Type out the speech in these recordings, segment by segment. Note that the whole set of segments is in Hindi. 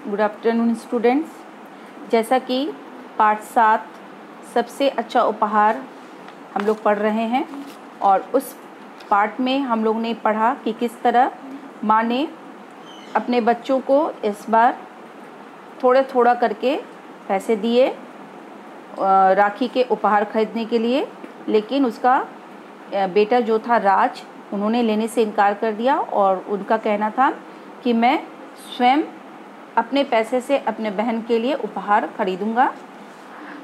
Good afternoon students. जैसा कि पाठ 7 सबसे अच्छा उपहार हम लोग पढ़ रहे हैं और उस पाठ में हम लोग ने पढ़ा कि किस तरह माँ ने अपने बच्चों को इस बार थोड़ा थोड़ा करके पैसे दिए राखी के उपहार खरीदने के लिए, लेकिन उसका बेटा जो था राज, उन्होंने लेने से इनकार कर दिया और उनका कहना था कि मैं स्वयं अपने पैसे से अपने बहन के लिए उपहार खरीदूंगा।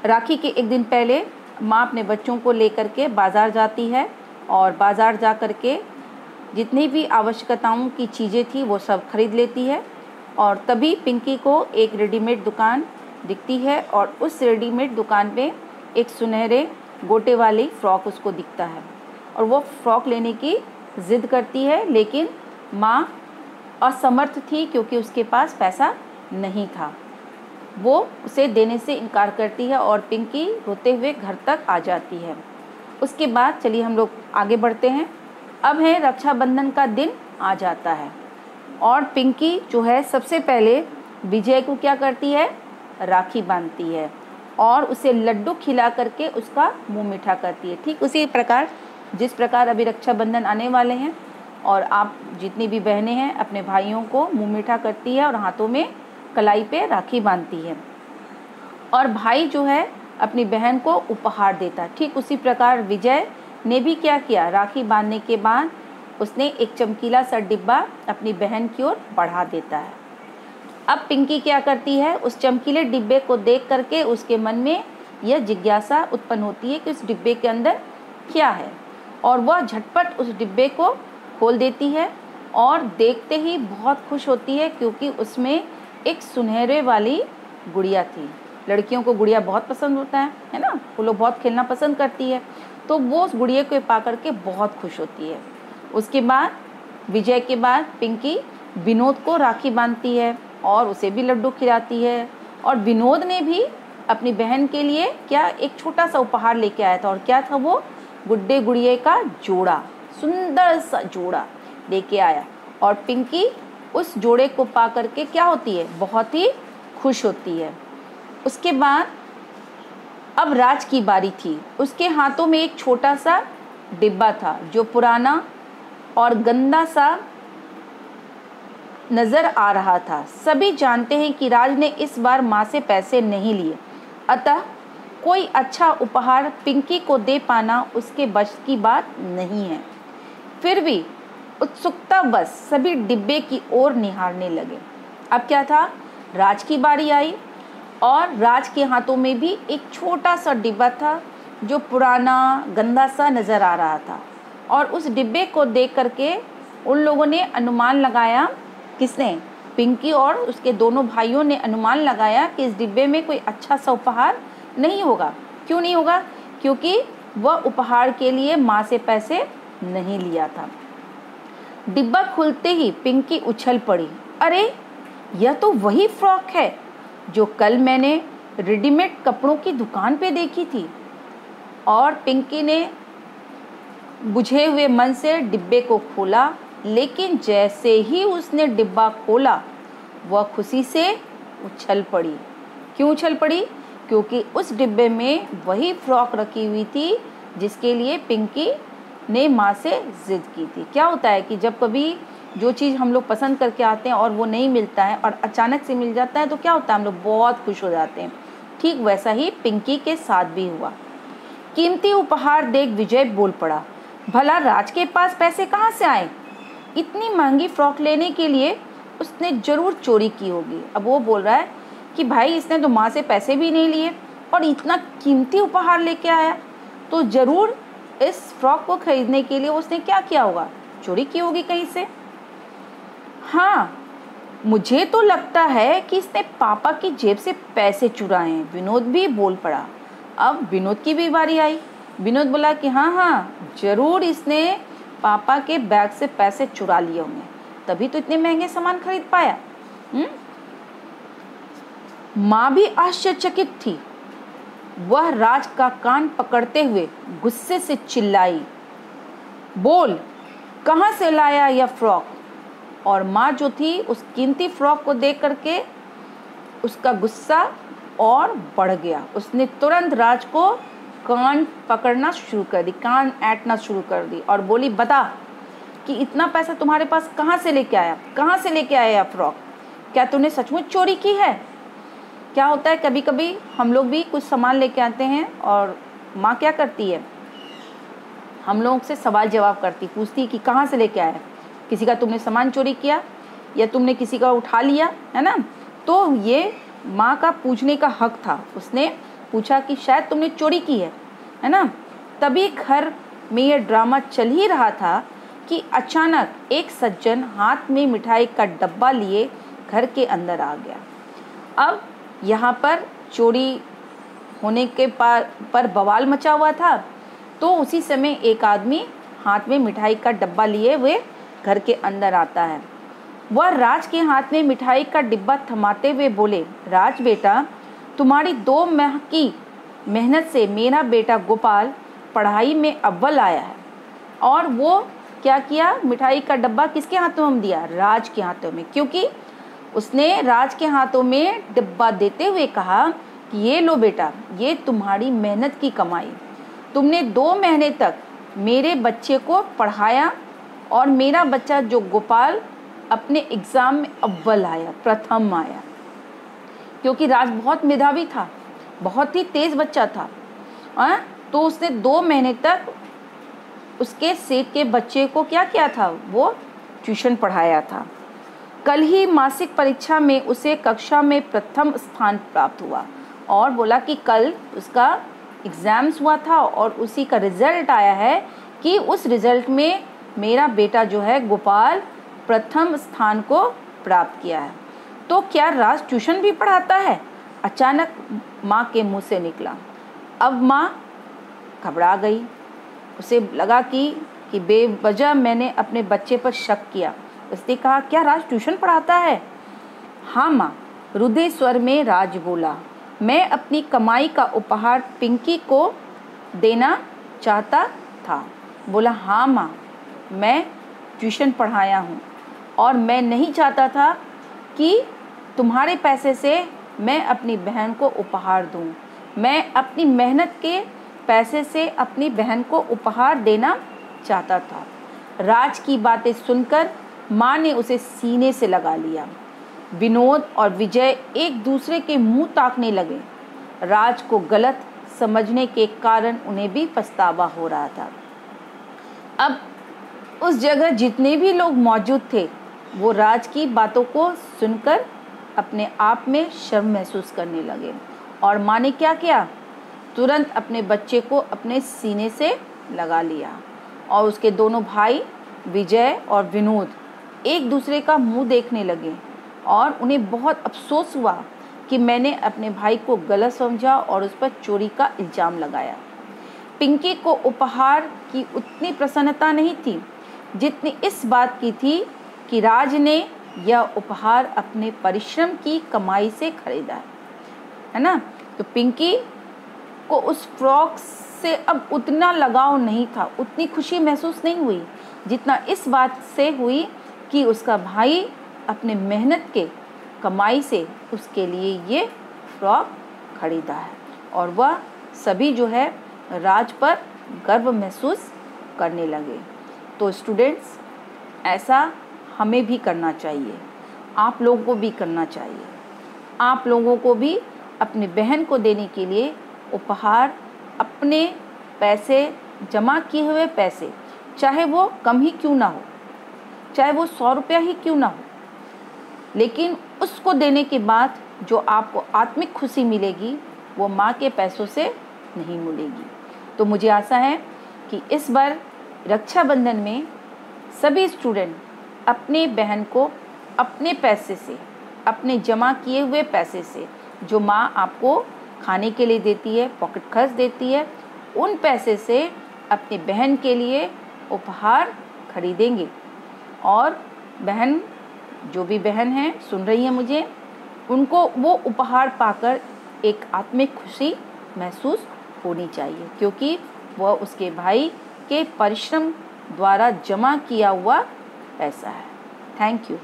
राखी के एक दिन पहले माँ अपने बच्चों को लेकर के बाज़ार जाती है और बाज़ार जा कर के जितनी भी आवश्यकताओं की चीज़ें थी वो सब खरीद लेती है। और तभी पिंकी को एक रेडीमेड दुकान दिखती है और उस रेडीमेड दुकान पे एक सुनहरे गोटे वाली फ़्रॉक उसको दिखता है और वो फ़्रॉक लेने की ज़िद करती है, लेकिन माँ असमर्थ थी क्योंकि उसके पास पैसा नहीं था। वो उसे देने से इनकार करती है और पिंकी रोते हुए घर तक आ जाती है। उसके बाद चलिए हम लोग आगे बढ़ते हैं। अब है रक्षाबंधन का दिन आ जाता है और पिंकी जो है सबसे पहले विजय को क्या करती है, राखी बांधती है और उसे लड्डू खिला करके उसका मुंह मीठा करती है। ठीक उसी प्रकार जिस प्रकार अभी रक्षाबंधन आने वाले हैं और आप जितनी भी बहनें हैं अपने भाइयों को मुंह मीठा करती है और हाथों में कलाई पे राखी बांधती है और भाई जो है अपनी बहन को उपहार देता है। ठीक उसी प्रकार विजय ने भी क्या किया, राखी बांधने के बाद उसने एक चमकीला सा डिब्बा अपनी बहन की ओर बढ़ा देता है। अब पिंकी क्या करती है, उस चमकीले डिब्बे को देख करके उसके मन में यह जिज्ञासा उत्पन्न होती है कि उस डिब्बे के अंदर क्या है और वह झटपट उस डिब्बे को खोल देती है और देखते ही बहुत खुश होती है क्योंकि उसमें एक सुनहरे वाली गुड़िया थी। लड़कियों को गुड़िया बहुत पसंद होता है ना, वो लोग बहुत खेलना पसंद करती है, तो वो उस गुड़िया को पा करके बहुत खुश होती है। उसके बाद विजय के बाद पिंकी विनोद को राखी बांधती है और उसे भी लड्डू खिलाती है और विनोद ने भी अपनी बहन के लिए क्या एक छोटा सा उपहार लेके आया था और क्या था वो, गुड्डे गुड़िया का जोड़ा, सुंदर सा जोड़ा लेके आया और पिंकी उस जोड़े को पा करके क्या होती है, बहुत ही खुश होती है। उसके बाद अब राज की बारी थी। उसके हाथों में एक छोटा सा डिब्बा था जो पुराना और गंदा सा नज़र आ रहा था। सभी जानते हैं कि राज ने इस बार माँ से पैसे नहीं लिए, अतः कोई अच्छा उपहार पिंकी को दे पाना उसके बस की बात नहीं है। फिर भी उत्सुकता बस सभी डिब्बे की ओर निहारने लगे। अब क्या था, राज की बारी आई और राज के हाथों में भी एक छोटा सा डिब्बा था जो पुराना गंदा सा नज़र आ रहा था और उस डिब्बे को देख करके उन लोगों ने अनुमान लगाया, किसने, पिंकी और उसके दोनों भाइयों ने अनुमान लगाया कि इस डिब्बे में कोई अच्छा सा उपहार नहीं होगा। क्यों नहीं होगा, क्योंकि वह उपहार के लिए माँ से पैसे नहीं लिया था। डिब्बा खुलते ही पिंकी उछल पड़ी, अरे यह तो वही फ्रॉक है जो कल मैंने रेडीमेड कपड़ों की दुकान पे देखी थी। और पिंकी ने बुझे हुए मन से डिब्बे को खोला, लेकिन जैसे ही उसने डिब्बा खोला वह खुशी से उछल पड़ी। क्यों उछल पड़ी, क्योंकि उस डिब्बे में वही फ्रॉक रखी हुई थी जिसके लिए पिंकी ने माँ से ज़िद की थी। क्या होता है कि जब कभी जो चीज़ हम लोग पसंद करके आते हैं और वो नहीं मिलता है और अचानक से मिल जाता है तो क्या होता है, हम लोग बहुत खुश हो जाते हैं। ठीक वैसा ही पिंकी के साथ भी हुआ। कीमती उपहार देख विजय बोल पड़ा, भला राज के पास पैसे कहाँ से आए, इतनी महंगी फ्रॉक लेने के लिए उसने ज़रूर चोरी की होगी। अब वो बोल रहा है कि भाई इसने तो माँ से पैसे भी नहीं लिए और इतना कीमती उपहार लेके आया, तो ज़रूर इस फ्रॉक को खरीदने के लिए उसने क्या किया होगा, चोरी की होगी कहीं से। हाँ, मुझे तो लगता है कि इसने पापा की जेब से पैसे चुराए हैं, विनोद भी बोल पड़ा। अब विनोद की भी बारी आई। विनोद बोला कि हाँ, ज़रूर इसने पापा के बैग से पैसे चुरा लिए होंगे, तभी तो इतने महंगे सामान खरीद पाया। माँ भी आश्चर्यचकित थी। वह राज का कान पकड़ते हुए गुस्से से चिल्लाई, बोल कहाँ से लाया यह फ्रॉक। और माँ जो थी उस कीमती फ्रॉक को देख करके उसका गुस्सा और बढ़ गया। उसने तुरंत राज को कान पकड़ना शुरू कर दी, कान ऐंठना शुरू कर दी और बोली, बता कि इतना पैसा तुम्हारे पास कहाँ से लेके आया, कहाँ से लेके आया फ्रॉक? क्या तूने सचमुच चोरी की है? क्या होता है, कभी कभी हम लोग भी कुछ सामान लेके आते हैं और माँ क्या करती है, हम लोगों से सवाल जवाब करती, पूछती कि कहाँ से लेके आया, किसी का तुमने सामान चोरी किया या तुमने किसी का उठा लिया, है ना? तो ये माँ का पूछने का हक था। उसने पूछा कि शायद तुमने चोरी की है ना? तभी घर में ये ड्रामा चल ही रहा था कि अचानक एक सज्जन हाथ में मिठाई का डब्बा लिए घर के अंदर आ गया। अब यहाँ पर चोरी होने के पर बवाल मचा हुआ था। तो उसी समय एक आदमी हाथ में मिठाई का डब्बा लिए हुए घर के अंदर आता है। वह राज के हाथ में मिठाई का डिब्बा थमाते हुए बोले, राज बेटा, तुम्हारी 2 माह की मेहनत से मेरा बेटा गोपाल पढ़ाई में अव्वल आया है। और वो क्या किया, मिठाई का डब्बा किसके हाथों में दिया? राज के हाथों में, क्योंकि उसने राज के हाथों में डिब्बा देते हुए कहा कि ये लो बेटा, ये तुम्हारी मेहनत की कमाई, तुमने 2 महीने तक मेरे बच्चे को पढ़ाया और मेरा बच्चा जो गोपाल अपने एग्ज़ाम में अव्वल आया, प्रथम आया। क्योंकि राज बहुत मेधावी था, बहुत ही तेज़ बच्चा था। तो उसने 2 महीने तक उसके सेठ के बच्चे को क्या किया था, वो ट्यूशन पढ़ाया था। कल ही मासिक परीक्षा में उसे कक्षा में प्रथम स्थान प्राप्त हुआ और बोला कि कल उसका एग्ज़ाम्स हुआ था और उसी का रिज़ल्ट आया है कि उस रिज़ल्ट में मेरा बेटा जो है गोपाल प्रथम स्थान को प्राप्त किया है। तो क्या राज ट्यूशन भी पढ़ाता है? अचानक माँ के मुंह से निकला। अब माँ घबरा गई। उसे लगा कि बेवजह मैंने अपने बच्चे पर शक किया। उसने कहा, क्या राज ट्यूशन पढ़ाता है? हाँ माँ, रुद्धे स्वर में राज बोला। मैं अपनी कमाई का उपहार पिंकी को देना चाहता था। बोला, हाँ माँ, मैं ट्यूशन पढ़ाया हूँ और मैं नहीं चाहता था कि तुम्हारे पैसे से मैं अपनी बहन को उपहार दूँ। मैं अपनी मेहनत के पैसे से अपनी बहन को उपहार देना चाहता था। राज की बातें सुनकर माँ ने उसे सीने से लगा लिया। विनोद और विजय एक दूसरे के मुंह ताकने लगे। राज को गलत समझने के कारण उन्हें भी पछतावा हो रहा था। अब उस जगह जितने भी लोग मौजूद थे वो राज की बातों को सुनकर अपने आप में शर्म महसूस करने लगे। और माँ ने क्या किया, तुरंत अपने बच्चे को अपने सीने से लगा लिया और उसके दोनों भाई विजय और विनोद एक दूसरे का मुंह देखने लगे और उन्हें बहुत अफसोस हुआ कि मैंने अपने भाई को गलत समझा और उस पर चोरी का इल्ज़ाम लगाया। पिंकी को उपहार की उतनी प्रसन्नता नहीं थी जितनी इस बात की थी कि राज ने यह उपहार अपने परिश्रम की कमाई से खरीदा है ना। तो पिंकी को उस फ्रॉक से अब उतना लगाव नहीं था, उतनी खुशी महसूस नहीं हुई जितना इस बात से हुई कि उसका भाई अपने मेहनत के कमाई से उसके लिए ये फ्रॉक खरीदा है। और वह सभी जो है राज पर गर्व महसूस करने लगे। तो स्टूडेंट्स, ऐसा हमें भी करना चाहिए, आप लोगों को भी करना चाहिए। आप लोगों को भी अपनी बहन को देने के लिए उपहार अपने पैसे, जमा किए हुए पैसे, चाहे वो कम ही क्यों ना हो, चाहे वो 100 रुपया ही क्यों ना हो, लेकिन उसको देने के बाद जो आपको आत्मिक खुशी मिलेगी वो माँ के पैसों से नहीं मिलेगी। तो मुझे आशा है कि इस बार रक्षाबंधन में सभी स्टूडेंट अपने बहन को अपने पैसे से, अपने जमा किए हुए पैसे से, जो माँ आपको खाने के लिए देती है, पॉकेट खर्च देती है, उन पैसे से अपनी बहन के लिए उपहार खरीदेंगे। और बहन, जो भी बहन है सुन रही है मुझे, उनको वो उपहार पाकर एक आत्मिक खुशी महसूस होनी चाहिए, क्योंकि वह उसके भाई के परिश्रम द्वारा जमा किया हुआ पैसा है। Thank you.